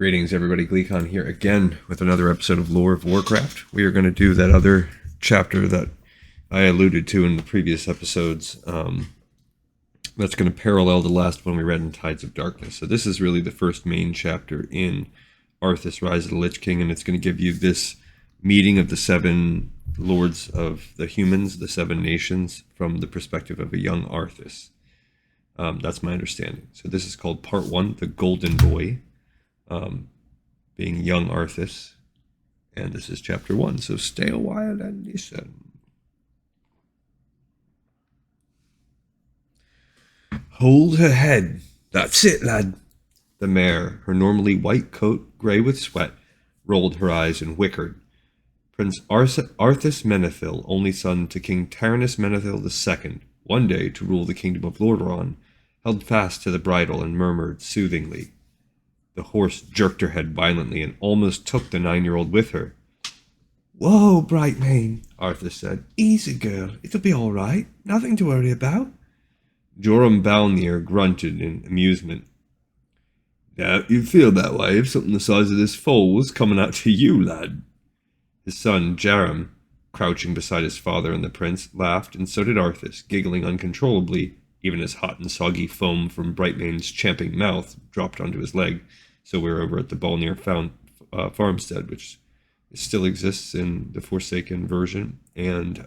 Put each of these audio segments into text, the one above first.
Greetings, everybody. Gleekon here again with another episode of Lore of Warcraft. We are going to do that other chapter that I alluded to in the previous episodes. That's going to parallel the last one we read in Tides of Darkness. So this is really the first main chapter in Arthas, Rise of the Lich King, and it's going to give you this meeting of the seven lords of the humans, the seven nations, from the perspective of a young Arthas. That's my understanding. So this is called Part 1, The Golden Boy. Being young Arthas, and this is chapter 1, so stay a while and listen. Hold her head. That's it, lad. The mare, her normally white coat, grey with sweat, rolled her eyes and whickered. Prince Arthas Menethil, only son to King Taranis Menethil II, one day to rule the kingdom of Lordaeron, held fast to the bridle and murmured soothingly. The horse jerked her head violently and almost took the 9-year-old with her. Whoa, Brightmane, Arthas said. Easy, girl. It'll be all right. Nothing to worry about. Joram Balnir grunted in amusement. Doubt you'd feel that way if something the size of this foal was coming out to you, lad. His son, Jaram, crouching beside his father and the prince, laughed, and so did Arthas, giggling uncontrollably, even as hot and soggy foam from Brightmane's champing mouth dropped onto his leg. So we're over at the Balnir farmstead, which still exists in the Forsaken version, and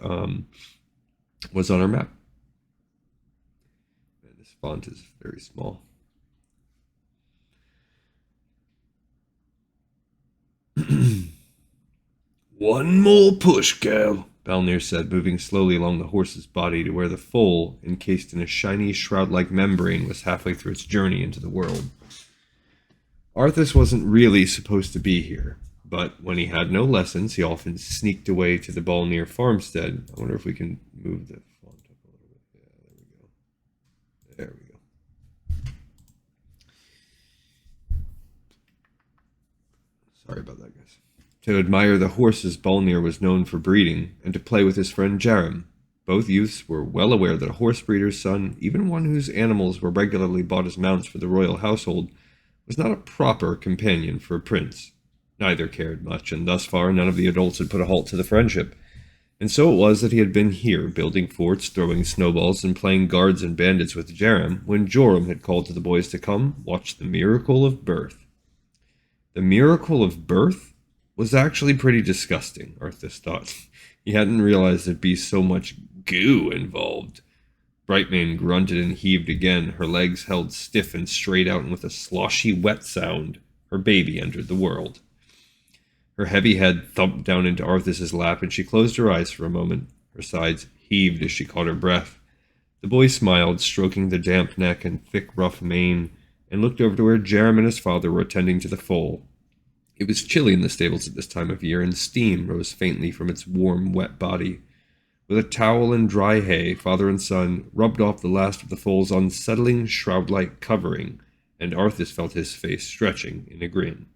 was on our map. And this font is very small. One more push, girl, Balnir said, moving slowly along the horse's body to where the foal, encased in a shiny shroud-like membrane, was halfway through its journey into the world. Arthas wasn't really supposed to be here, but when he had no lessons, he often sneaked away to the Balnir farmstead. I wonder if we can move the font up a little bit. Yeah, there we go. Sorry about that, guys. To admire the horses Balnir was known for breeding, and to play with his friend Jaram. Both youths were well aware that a horse breeder's son, even one whose animals were regularly bought as mounts for the royal household, was not a proper companion for a prince. Neither cared much, and thus far none of the adults had put a halt to the friendship. And so it was that he had been here, building forts, throwing snowballs, and playing guards and bandits with Jaram, when Joram had called to the boys to come watch the miracle of birth. The miracle of birth was actually pretty disgusting, Arthas thought. He hadn't realized there'd be so much goo involved. Brightmane grunted and heaved again, her legs held stiff and straight out, and with a sloshy, wet sound, her baby entered the world. Her heavy head thumped down into Arthas's lap, and she closed her eyes for a moment. Her sides heaved as she caught her breath. The boy smiled, stroking the damp neck and thick, rough mane, and looked over to where Jaram and his father were attending to the foal. It was chilly in the stables at this time of year, and steam rose faintly from its warm, wet body. With a towel and dry hay, father and son rubbed off the last of the foal's unsettling shroud-like covering, and Arthas felt his face stretching in a grin.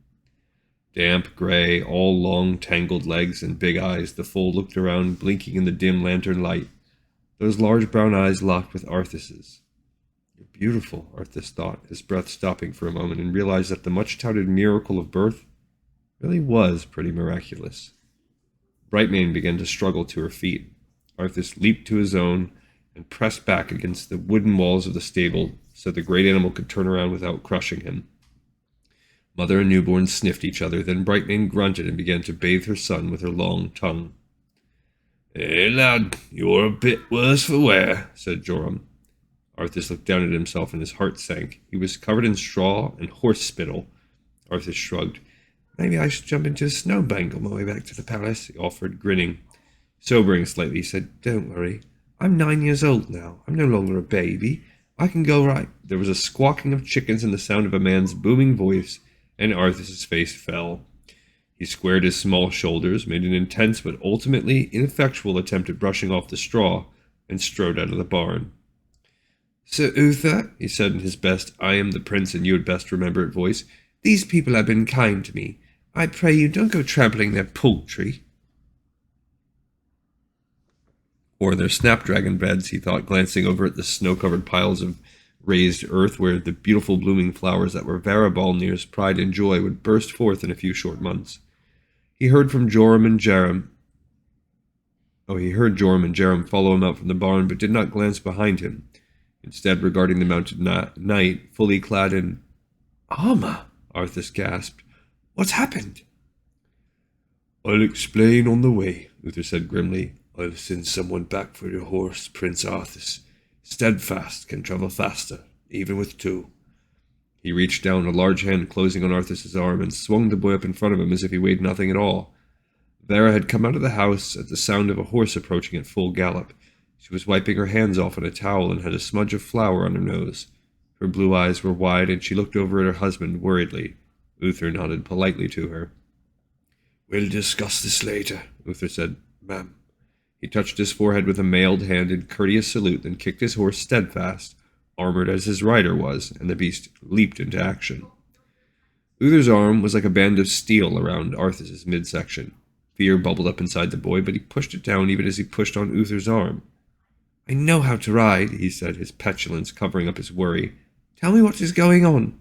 Damp, gray, all long, tangled legs and big eyes, the foal looked around, blinking in the dim lantern light. Those large brown eyes locked with Arthas's. You're beautiful, Arthas thought, his breath stopping for a moment, and realized that the much-touted miracle of birth really was pretty miraculous. Brightmane began to struggle to her feet. Arthas leaped to his own and pressed back against the wooden walls of the stable so the great animal could turn around without crushing him. Mother and newborn sniffed each other, then Brightmane grunted and began to bathe her son with her long tongue. Hey, lad, you're a bit worse for wear, said Joram. Arthas looked down at himself and his heart sank. He was covered in straw and horse spittle. Arthas shrugged. Maybe I should jump into a snowbank on my way back to the palace, he offered, grinning. Sobering slightly, he said, Don't worry. I'm 9 years old now. I'm no longer a baby. I can go right. There was a squawking of chickens and the sound of a man's booming voice, and Arthas's face fell. He squared his small shoulders, made an intense but ultimately ineffectual attempt at brushing off the straw, and strode out of the barn. Sir Uther, he said in his best I am the prince and you had best remember it voice, these people have been kind to me. I pray you don't go trampling their poultry. Or their snapdragon beds, he thought, glancing over at the snow-covered piles of raised earth where the beautiful blooming flowers that were Vera Balnir's pride and joy would burst forth in a few short months. He heard Joram and Jerem follow him out from the barn, but did not glance behind him. Instead, regarding the mounted knight, fully clad in armor, Arthas gasped. "What's happened?" "I'll explain on the way," Lothar said grimly. "I'll send someone back for your horse, Prince Arthas. Steadfast can travel faster, even with two." He reached down, a large hand closing on Arthas's arm, and swung the boy up in front of him as if he weighed nothing at all. Vera had come out of the house at the sound of a horse approaching at full gallop. She was wiping her hands off on a towel and had a smudge of flour on her nose. Her blue eyes were wide, and she looked over at her husband worriedly. Lothar nodded politely to her. "We'll discuss this later," Lothar said. "Ma'am." He touched his forehead with a mailed hand in courteous salute, then kicked his horse Steadfast, armored as his rider was, and the beast leaped into action. Lothar's arm was like a band of steel around Arthas's midsection. Fear bubbled up inside the boy, but he pushed it down even as he pushed on Uther's arm. "I know how to ride," he said, his petulance covering up his worry. "Tell me what is going on."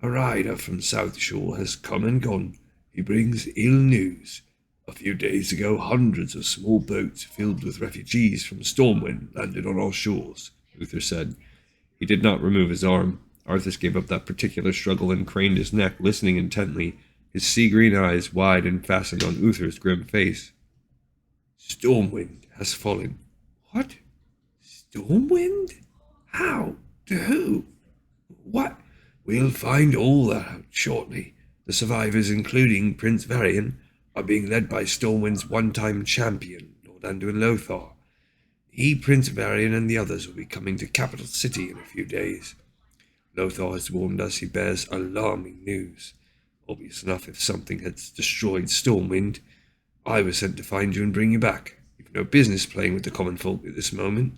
"A rider from South Shore has come and gone. He brings ill news. A few days ago, hundreds of small boats filled with refugees from Stormwind landed on our shores," Lothar said. He did not remove his arm. Arthas gave up that particular struggle and craned his neck, listening intently, his sea-green eyes wide and fastened on Uther's grim face. "Stormwind has fallen." "What? Stormwind? How? To who? What?" "We'll find all that out shortly. The survivors, including Prince Varian, are being led by Stormwind's one-time champion, Lord Anduin Lothar. He, Prince Varian, and the others will be coming to Capital City in a few days. Lothar has warned us he bears alarming news. Obvious enough if something had destroyed Stormwind. I was sent to find you and bring you back. You've no business playing with the common folk at this moment."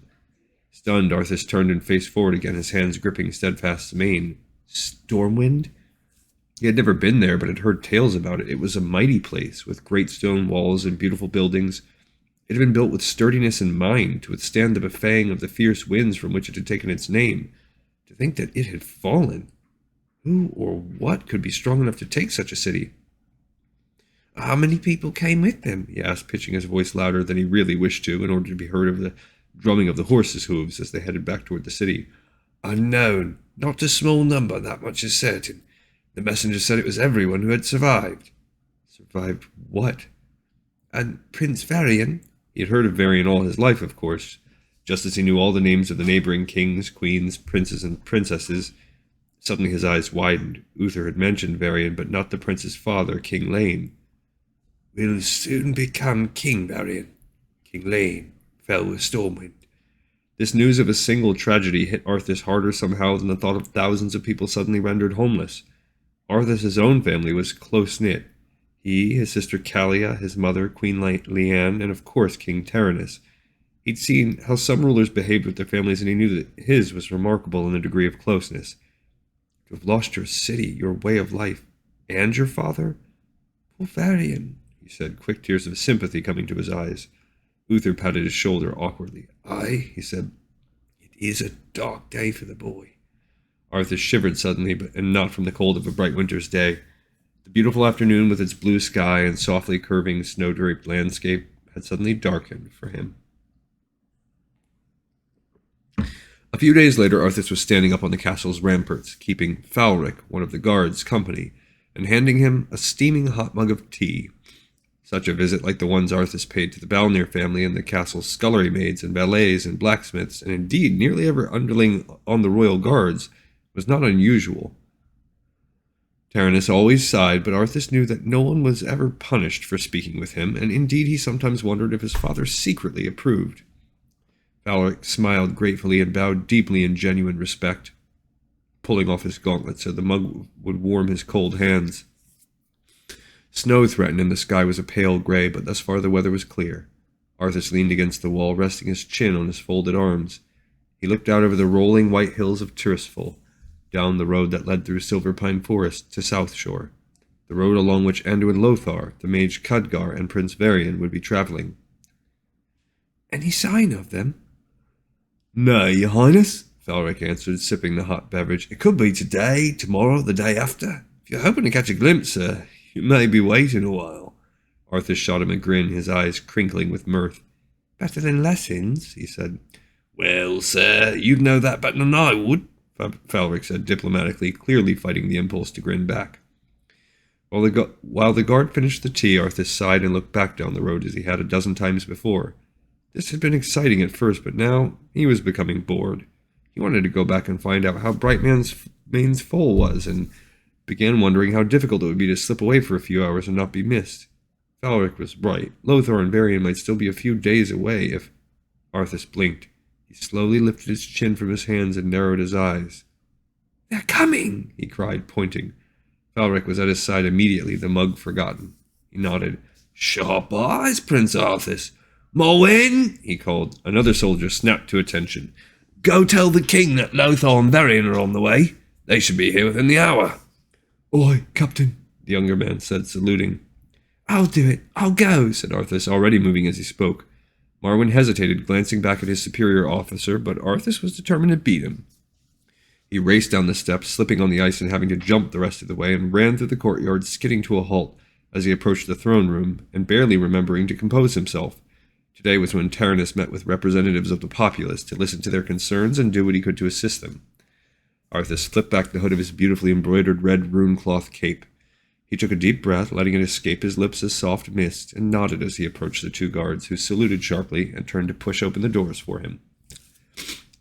Stunned, Arthas turned and faced forward again, his hands gripping Steadfast's mane. Stormwind? He had never been there, but had heard tales about it. It was a mighty place, with great stone walls and beautiful buildings. It had been built with sturdiness in mind, to withstand the buffeting of the fierce winds from which it had taken its name. To think that it had fallen. Who or what could be strong enough to take such a city? "How many people came with them?" he asked, pitching his voice louder than he really wished to, in order to be heard of the drumming of the horses' hooves as they headed back toward the city. "Unknown. Not a small number, that much is certain. The messenger said it was everyone who had survived." "Survived what?" "And Prince Varian." He had heard of Varian all his life, of course, just as he knew all the names of the neighboring kings, queens, princes, and princesses. Suddenly his eyes widened. Uther had mentioned Varian, but not the prince's father, King Lane. "Will soon become King Varian. King Lane fell with Stormwind." This news of a single tragedy hit Arthas harder somehow than the thought of thousands of people suddenly rendered homeless. Arthas' own family was close-knit. He, his sister Callia, his mother, Queen Leanne, and of course King Taranis. He'd seen how some rulers behaved with their families, and he knew that his was remarkable in the degree of closeness. To have lost your city, your way of life, and your father? "Poor Varian," he said, quick tears of sympathy coming to his eyes. Uther patted his shoulder awkwardly. "Aye," he said, "it is a dark day for the boy." Arthas shivered suddenly, and not from the cold of a bright winter's day. The beautiful afternoon, with its blue sky and softly curving snow-draped landscape, had suddenly darkened for him. A few days later, Arthas was standing up on the castle's ramparts, keeping Falric, one of the guards, company, and handing him a steaming hot mug of tea. Such a visit, like the ones Arthas paid to the Balnir family and the castle's scullery maids and valets and blacksmiths, and indeed nearly every underling on the royal guards, was not unusual. Taranis always sighed, but Arthas knew that no one was ever punished for speaking with him, and indeed he sometimes wondered if his father secretly approved. Falric smiled gratefully and bowed deeply in genuine respect, pulling off his gauntlet so the mug would warm his cold hands. Snow threatened, and the sky was a pale gray, but thus far the weather was clear. Arthas leaned against the wall, resting his chin on his folded arms. He looked out over the rolling white hills of Tirisfal, down the road that led through Silverpine Forest to South Shore, the road along which Anduin Lothar, the mage Khadgar, and Prince Varian would be traveling. "Any sign of them?" "Nay, your highness," Falric answered, sipping the hot beverage. It could be today, tomorrow, the day after. If you're hoping to catch a glimpse, sir, you may be waiting a while. Arthas shot him a grin, his eyes crinkling with mirth. Better than lessons, he said. Well, sir, you'd know that better than I would, Falric said diplomatically, clearly fighting the impulse to grin back. While the guard finished the tea, Arthas sighed and looked back down the road as he had a dozen times before. This had been exciting at first, but now he was becoming bored. He wanted to go back and find out how Brightmane's foal was, and began wondering how difficult it would be to slip away for a few hours and not be missed. Falric was right. Lothar and Varian might still be a few days away if... Arthas blinked. He slowly lifted his chin from his hands and narrowed his eyes. They're coming, he cried, pointing. Falric was at his side immediately, the mug forgotten. He nodded. Sharp eyes, Prince Arthas. Moin, he called. Another soldier snapped to attention. Go tell the king that Lothar and Varian are on the way. They should be here within the hour. Oi, Captain, the younger man said, saluting. I'll do it. I'll go, said Arthas, already moving as he spoke. Marwyn hesitated, glancing back at his superior officer, but Arthas was determined to beat him. He raced down the steps, slipping on the ice and having to jump the rest of the way, and ran through the courtyard, skidding to a halt as he approached the throne room, and barely remembering to compose himself. Today was when Taranis met with representatives of the populace to listen to their concerns and do what he could to assist them. Arthas flipped back the hood of his beautifully embroidered red rune-cloth cape. He took a deep breath, letting it escape his lips as soft mist, and nodded as he approached the two guards, who saluted sharply and turned to push open the doors for him.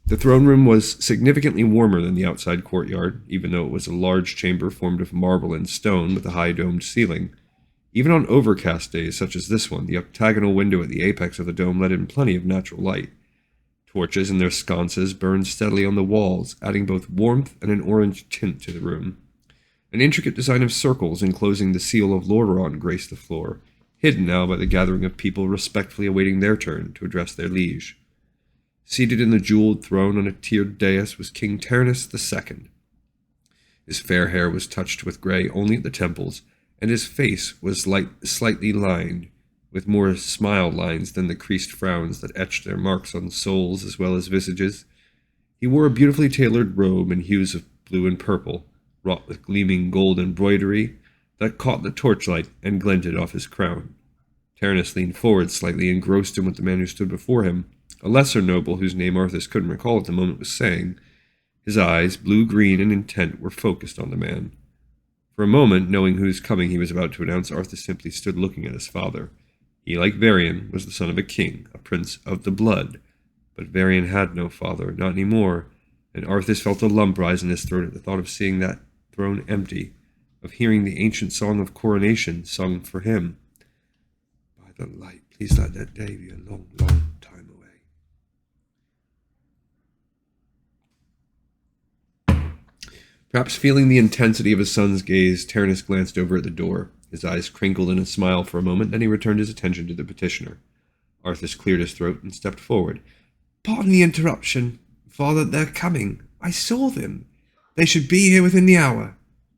The throne room was significantly warmer than the outside courtyard, even though it was a large chamber formed of marble and stone with a high domed ceiling. Even on overcast days such as this one, the octagonal window at the apex of the dome let in plenty of natural light. Torches in their sconces burned steadily on the walls, adding both warmth and an orange tint to the room. An intricate design of circles enclosing the seal of Lordaeron graced the floor, hidden now by the gathering of people respectfully awaiting their turn to address their liege. Seated in the jeweled throne on a tiered dais was King Taranis II. His fair hair was touched with gray only at the temples, and his face was slightly lined, with more smile lines than the creased frowns that etched their marks on souls as well as visages. He wore a beautifully tailored robe in hues of blue and purple, wrought with gleaming gold embroidery that caught the torchlight and glinted off his crown. Taranis leaned forward slightly, engrossed in what the man who stood before him, a lesser noble whose name Arthas couldn't recall at the moment, was saying. His eyes, blue-green and intent, were focused on the man. For a moment, knowing whose coming he was about to announce, Arthas simply stood looking at his father. He, like Varian, was the son of a king, a prince of the blood. But Varian had no father, not anymore, and Arthas felt a lump rise in his throat at the thought of seeing that throne empty, of hearing the ancient song of coronation sung for him. By the light, please let that day be a long, long time away. Perhaps feeling the intensity of his son's gaze, Taranis glanced over at the door. His eyes crinkled in a smile for a moment, then he returned his attention to the petitioner. Arthas cleared his throat and stepped forward. Pardon the interruption. Father, they're coming. I saw them. They should be here within the hour.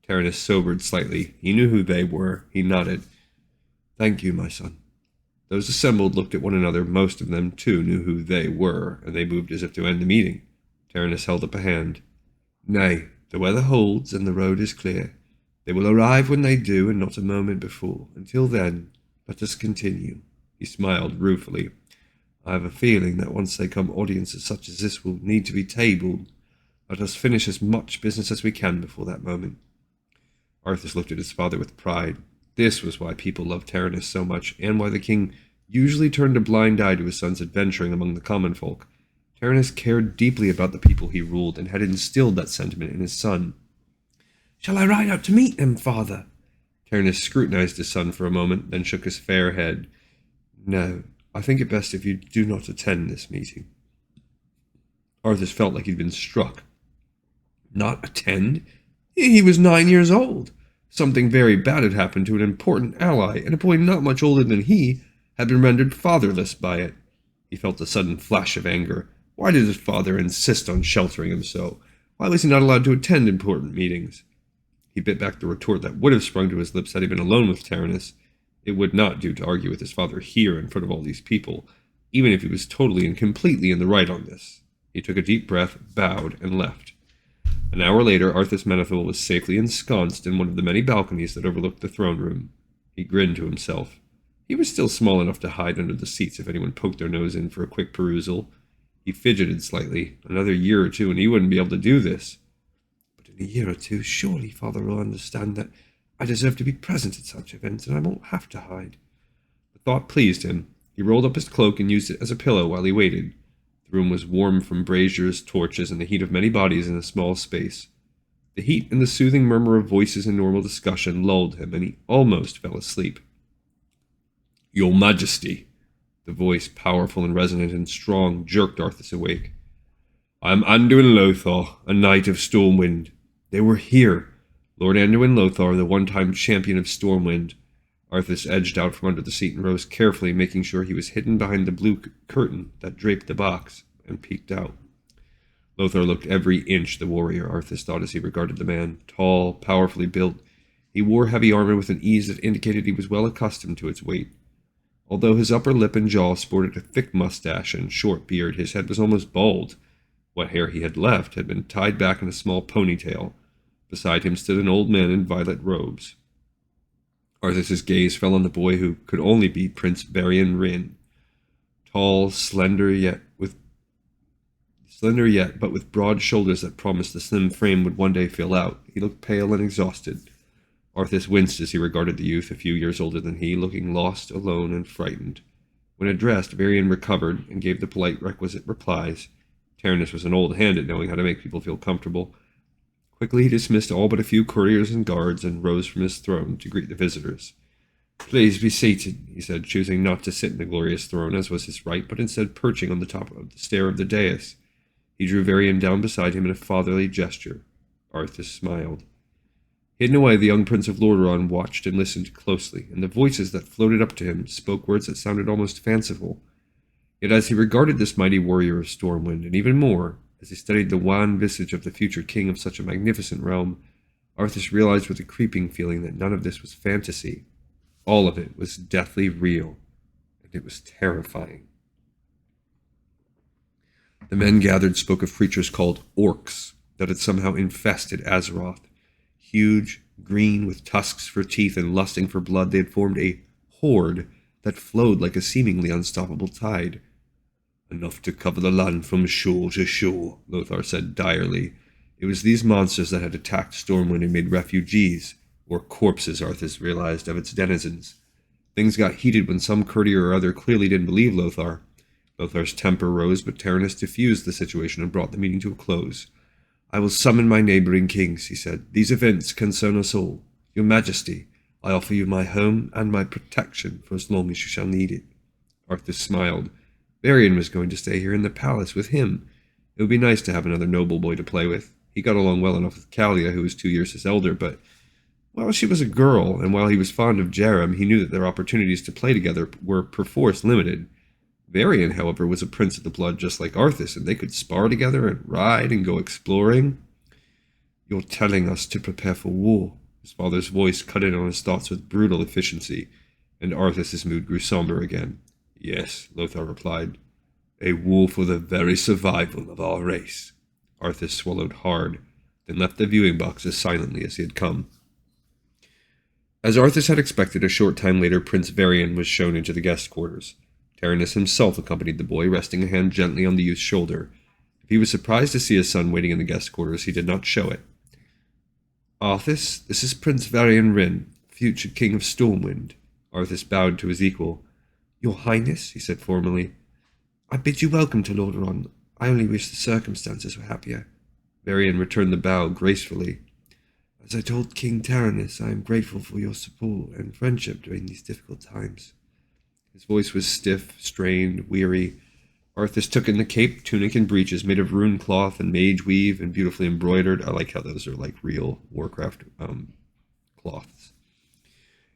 Taranis sobered slightly. He knew who they were. He nodded. Thank you, my son. Those assembled looked at one another. Most of them, too, knew who they were, and they moved as if to end the meeting. Taranis held up a hand. Nay, the weather holds, and the road is clear. They will arrive when they do, and not a moment before. Until then, let us continue. He smiled ruefully. I have a feeling that once they come, audiences such as this will need to be tabled. Let us finish as much business as we can before that moment. Arthas looked at his father with pride. This was why people loved Taranis so much, and why the king usually turned a blind eye to his son's adventuring among the common folk. Taranis cared deeply about the people he ruled, and had instilled that sentiment in his son. Shall I ride out to meet them, father? Taranis scrutinized his son for a moment, then shook his fair head. No, I think it best if you do not attend this meeting. Arthas felt like he'd been struck. Not attend? He was 9 years old. Something very bad had happened to an important ally, and a boy not much older than he had been rendered fatherless by it. He felt a sudden flash of anger. Why did his father insist on sheltering him so? Why was he not allowed to attend important meetings? He bit back the retort that would have sprung to his lips had he been alone with Taranis. It would not do to argue with his father here in front of all these people, even if he was totally and completely in the right on this. He took a deep breath, bowed, and left. An hour later, Arthas Menethil was safely ensconced in one of the many balconies that overlooked the throne room. He grinned to himself. He was still small enough to hide under the seats if anyone poked their nose in for a quick perusal. He fidgeted slightly. Another year or two and he wouldn't be able to do this. But in a year or two, surely Father will understand that I deserve to be present at such events and I won't have to hide. The thought pleased him. He rolled up his cloak and used it as a pillow while he waited. The room was warm from braziers, torches, and the heat of many bodies in a small space. The heat and the soothing murmur of voices in normal discussion lulled him, and he almost fell asleep. "Your Majesty," the voice, powerful and resonant and strong, jerked Arthas awake. "I am Anduin Lothar, a knight of Stormwind." They were here! Lord Anduin Lothar, the one-time champion of Stormwind. Arthas edged out from under the seat and rose carefully, making sure he was hidden behind the blue curtain that draped the box, and peeked out. Lothar looked every inch the warrior, Arthas thought as he regarded the man. Tall, powerfully built, he wore heavy armor with an ease that indicated he was well accustomed to its weight. Although his upper lip and jaw sported a thick mustache and short beard, his head was almost bald. What hair he had left had been tied back in a small ponytail. Beside him stood an old man in violet robes. Arthas's gaze fell on the boy who could only be Prince Varian Rin. Tall, slender yet but with broad shoulders that promised the slim frame would one day fill out. He looked pale and exhausted. Arthas winced as he regarded the youth, a few years older than he, looking lost, alone, and frightened. When addressed, Varian recovered and gave the polite requisite replies. Taranis was an old hand at knowing how to make people feel comfortable. Quickly he dismissed all but a few couriers and guards and rose from his throne to greet the visitors. "Please be seated," he said, choosing not to sit in the glorious throne, as was his right, but instead perching on the top of the stair of the dais. He drew Varian down beside him in a fatherly gesture. Arthas smiled. Hidden away, the young prince of Lordaeron watched and listened closely, and the voices that floated up to him spoke words that sounded almost fanciful. Yet as he regarded this mighty warrior of Stormwind, and even more, as he studied the wan visage of the future king of such a magnificent realm, Arthas realized with a creeping feeling that none of this was fantasy. All of it was deathly real, and it was terrifying. The men gathered spoke of creatures called orcs that had somehow infested Azeroth. Huge, green, with tusks for teeth and lusting for blood, they had formed a horde that flowed like a seemingly unstoppable tide. "Enough to cover the land from shore to shore," Lothar said direly. It was these monsters that had attacked Stormwind and made refugees, or corpses, Arthas realized, of its denizens. Things got heated when some courtier or other clearly didn't believe Lothar. Lothar's temper rose, but Taranis diffused the situation and brought the meeting to a close. "I will summon my neighboring kings," he said. "These events concern us all. Your Majesty, I offer you my home and my protection for as long as you shall need it." Arthas smiled. Varian was going to stay here in the palace with him. It would be nice to have another noble boy to play with. He got along well enough with Kalia, who was 2 years his elder, but while she was a girl, and while he was fond of Jerem, he knew that their opportunities to play together were perforce limited. Varian, however, was a prince of the blood just like Arthas, and they could spar together and ride and go exploring. "You're telling us to prepare for war." His father's voice cut in on his thoughts with brutal efficiency, and Arthas's mood grew somber again. "Yes," Lothar replied. "A war for the very survival of our race." Arthas swallowed hard, then left the viewing box as silently as he had come. As Arthas had expected, a short time later Prince Varian was shown into the guest quarters. Taranis himself accompanied the boy, resting a hand gently on the youth's shoulder. If he was surprised to see his son waiting in the guest quarters, he did not show it. "Arthas, this is Prince Varian Rin, future king of Stormwind." Arthas bowed to his equal. "Your Highness," he said formally, "I bid you welcome to Lordaeron. I only wish the circumstances were happier." Varian returned the bow gracefully. "As I told King Taranis, I am grateful for your support and friendship during these difficult times." His voice was stiff, strained, weary. Arthas took in the cape, tunic, and breeches made of rune cloth and mage weave and beautifully embroidered. I like how those are like real Warcraft cloths.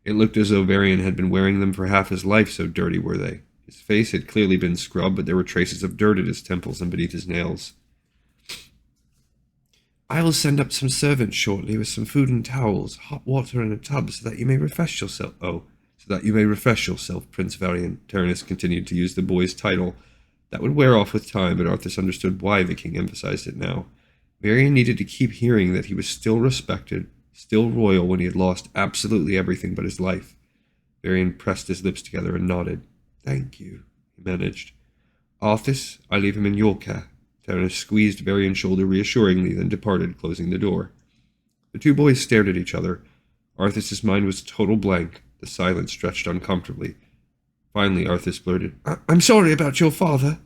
It looked as though Varian had been wearing them for half his life, so dirty were they. His face had clearly been scrubbed, but there were traces of dirt at his temples and beneath his nails. "I will send up some servants shortly with some food and towels, hot water and a tub, so that you may refresh yourself." Prince Varian. Taranis continued to use the boy's title. That would wear off with time, but Arthas understood why the king emphasized it now. Varian needed to keep hearing that he was still respected, still royal when he had lost absolutely everything but his life. Varian pressed his lips together and nodded. "Thank you," he managed. "Arthas, I leave him in your care." Terran squeezed Varian's shoulder reassuringly, then departed, closing the door. The two boys stared at each other. Arthas's mind was a total blank. The silence stretched uncomfortably. Finally, Arthas blurted, "I'm sorry about your father."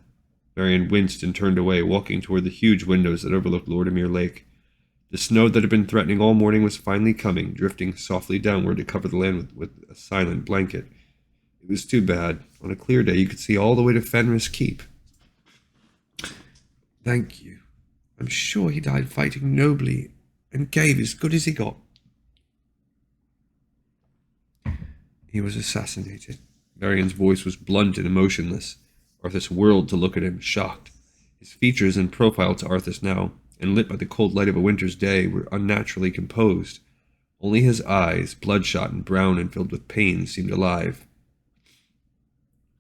Varian winced and turned away, walking toward the huge windows that overlooked Lordaeron Lake. The snow that had been threatening all morning was finally coming, drifting softly downward to cover the land with a silent blanket. It was too bad. On a clear day, you could see all the way to Fenris Keep. "Thank you. I'm sure he died fighting nobly and gave as good as he got." "He was assassinated." Varian's voice was blunt and emotionless. Arthas whirled to look at him, shocked. His features in profile to Arthas now, and lit by the cold light of a winter's day, were unnaturally composed. Only his eyes, bloodshot and brown and filled with pain, seemed alive.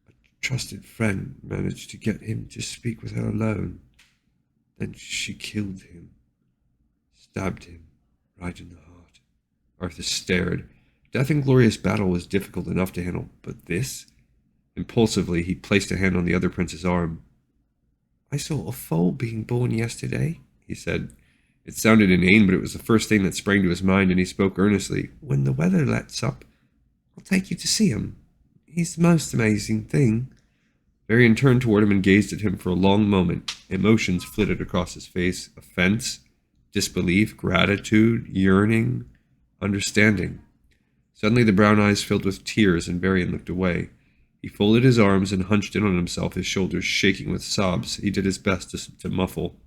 "A trusted friend managed to get him to speak with her alone. Then she killed him. Stabbed him right in the heart." Arthas stared. Death in glorious battle was difficult enough to handle, but this? Impulsively, he placed a hand on the other prince's arm. "I saw a foal being born yesterday," he said. It sounded inane, but it was the first thing that sprang to his mind, and he spoke earnestly. "When the weather lets up, I'll take you to see him. He's the most amazing thing." Varian turned toward him and gazed at him for a long moment. Emotions flitted across his face. Offense, disbelief, gratitude, yearning, understanding. Suddenly the brown eyes filled with tears, and Varian looked away. He folded his arms and hunched in on himself, his shoulders shaking with sobs he did his best to muffle.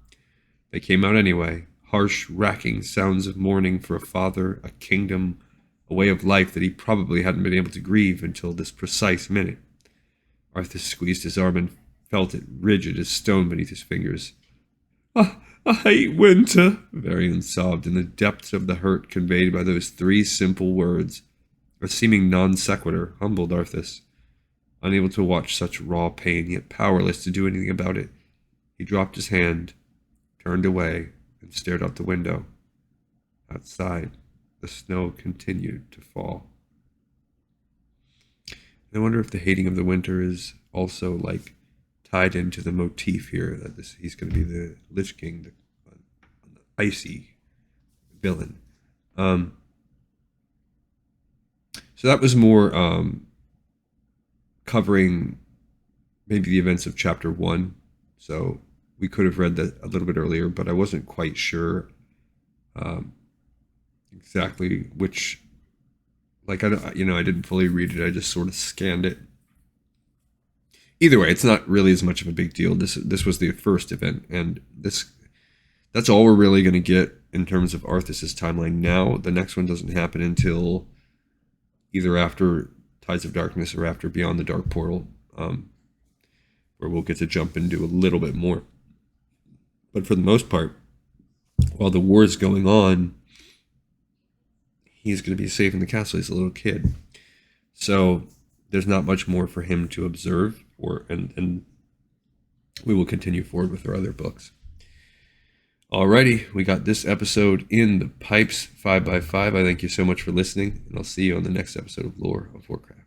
They came out anyway, harsh, racking sounds of mourning for a father, a kingdom, a way of life that he probably hadn't been able to grieve until this precise minute. Arthas squeezed his arm and felt it rigid as stone beneath his fingers. I hate winter," Varian sobbed in the depths of the hurt conveyed by those three simple words. A seeming non-sequitur humbled Arthas. Unable to watch such raw pain, yet powerless to do anything about it, he dropped his hand, turned away, and stared out the window. Outside, the snow continued to fall. I wonder if the hating of the winter is also tied into the motif here that he's going to be the Lich King, the icy villain. So that was more covering maybe the events of Chapter 1. So we could have read that a little bit earlier, but I wasn't quite sure exactly which. I didn't fully read it. I just sort of scanned it. Either way, it's not really as much of a big deal. This was the first event, and that's all we're really going to get in terms of Arthas' timeline now. The next one doesn't happen until either after Tides of Darkness or after Beyond the Dark Portal, where we'll get to jump and do a little bit more. But for the most part, while the war is going on, he's going to be safe in the castle. He's a little kid. So there's not much more for him to observe, and we will continue forward with our other books. Alrighty, we got this episode in the pipes, 5x5. I thank you so much for listening, and I'll see you on the next episode of Lore of Warcraft.